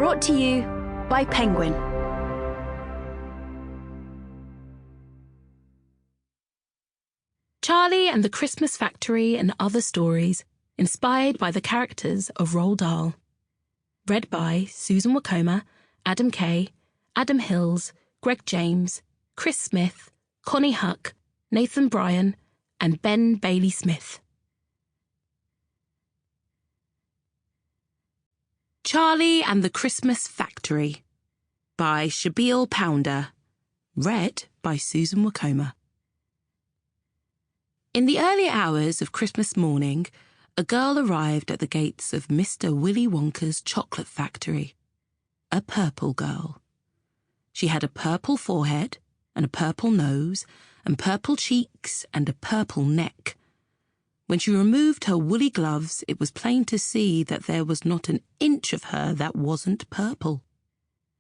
Brought to you by Penguin. Charlie and the Christmas Factory and Other Stories, inspired by the characters of Roald Dahl. Read by Susan Wokoma, Adam Kay, Adam Hills, Greg James, Chris Smith, Konnie Huck, Nathan Bryon, and Ben Bailey Smith. Charlie and the Christmas Factory by Shabil Pounder. Read by Susan Wokoma. In the early hours of Christmas morning, a girl arrived at the gates of Mr. Willy Wonka's chocolate factory. A purple girl. She had a purple forehead and a purple nose and purple cheeks and a purple neck. When she removed her woolly gloves, it was plain to see that there was not an inch of her that wasn't purple.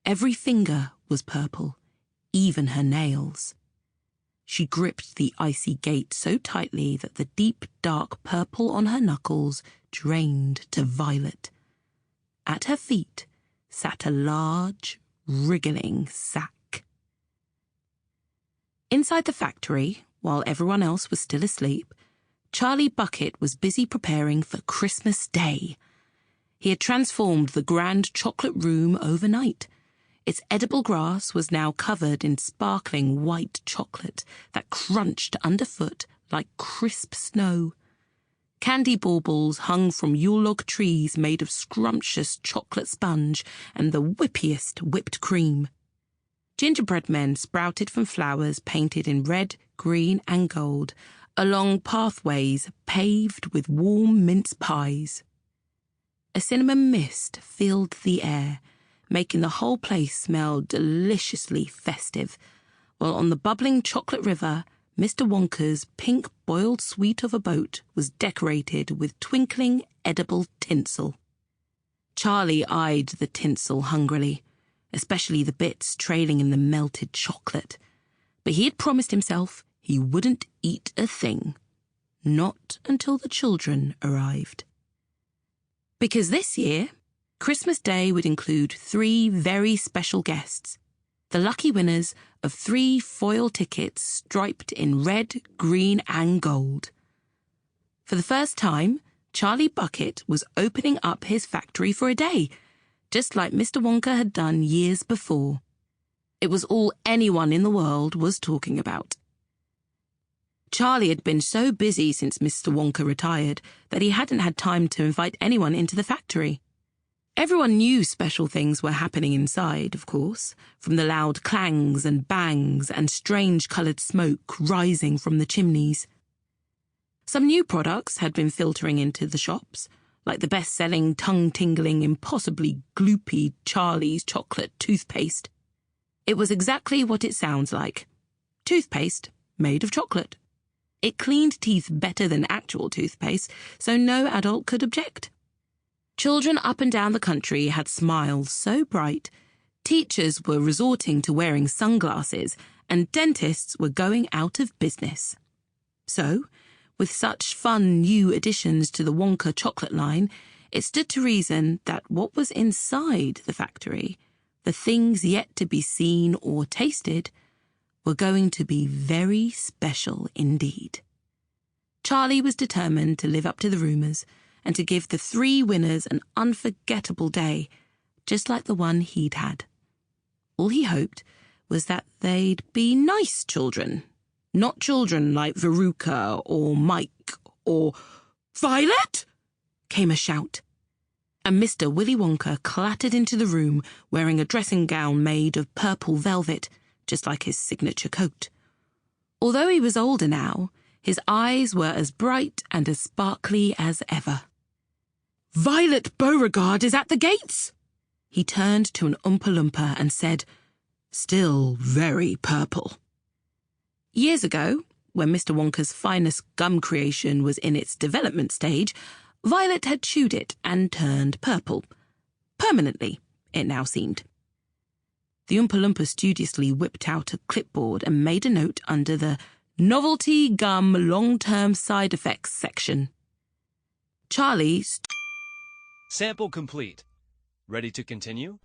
Every finger was purple, even her nails. She gripped the icy gate so tightly that the deep, dark purple on her knuckles drained to violet. At her feet sat a large, wriggling sack. Inside the factory, while everyone else was still asleep, Charlie Bucket was busy preparing for Christmas Day. He had transformed the grand chocolate room overnight. Its edible grass was now covered in sparkling white chocolate that crunched underfoot like crisp snow. Candy baubles hung from Yule log trees made of scrumptious chocolate sponge and the whippiest whipped cream. Gingerbread men sprouted from flowers painted in red, green and gold, along pathways paved with warm mince pies. A cinnamon mist filled the air, making the whole place smell deliciously festive, while on the bubbling chocolate river, Mr. Wonka's pink boiled sweet of a boat was decorated with twinkling edible tinsel. Charlie eyed the tinsel hungrily, especially the bits trailing in the melted chocolate, but he had promised himself he wouldn't eat a thing. Not until the children arrived. Because this year, Christmas Day would include 3 very special guests, the lucky winners of 3 foil tickets striped in red, green and gold. For the first time, Charlie Bucket was opening up his factory for a day, just like Mr. Wonka had done years before. It was all anyone in the world was talking about. Charlie had been so busy since Mr. Wonka retired that he hadn't had time to invite anyone into the factory. Everyone knew special things were happening inside, of course, from the loud clangs and bangs and strange-coloured smoke rising from the chimneys. Some new products had been filtering into the shops, like the best-selling, tongue-tingling, impossibly gloopy Charlie's chocolate toothpaste. It was exactly what it sounds like. Toothpaste made of chocolate. It cleaned teeth better than actual toothpaste, so no adult could object. Children up and down the country had smiles so bright, teachers were resorting to wearing sunglasses, and dentists were going out of business. So, with such fun new additions to the Wonka chocolate line, it stood to reason that what was inside the factory, the things yet to be seen or tasted, were going to be very special indeed. Charlie was determined to live up to the rumours and to give the 3 winners an unforgettable day, just like the one he'd had. All he hoped was that they'd be nice children, not children like Veruca or Mike or Violet, came a shout. And Mr. Willy Wonka clattered into the room wearing a dressing gown made of purple velvet, just like his signature coat. Although he was older now, his eyes were as bright and as sparkly as ever. "Violet Beauregard is at the gates!" He turned to an Oompa Loompa and said, "Still very purple." Years ago, when Mr. Wonka's finest gum creation was in its development stage, Violet had chewed it and turned purple. Permanently, it now seemed. The Oompa Loompa studiously whipped out a clipboard and made a note under the Novelty Gum Long-Term Side Effects section. Charlie... Sample complete. Ready to continue?